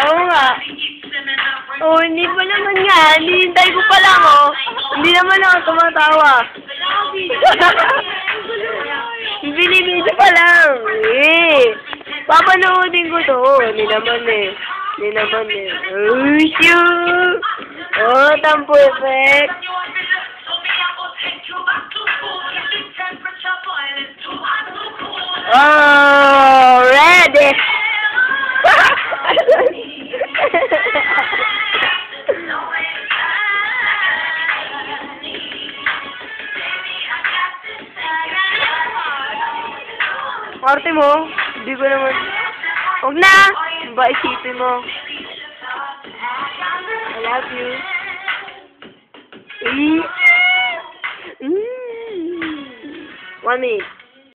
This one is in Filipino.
Oo nga. Oo, hindi pa naman nga. Hinihintay ko pa lang, oh. Hindi naman ako tumatawa. Binibidyo pa lang. Eh. Papanoodin ko to. Hindi naman eh. Hindi naman eh. Oh, shoot! Oh, tampo effect. Oh, ready! Arte mo? Hindi ko naman. Huwag na! Ba isipin mo? I love you. 1 minute.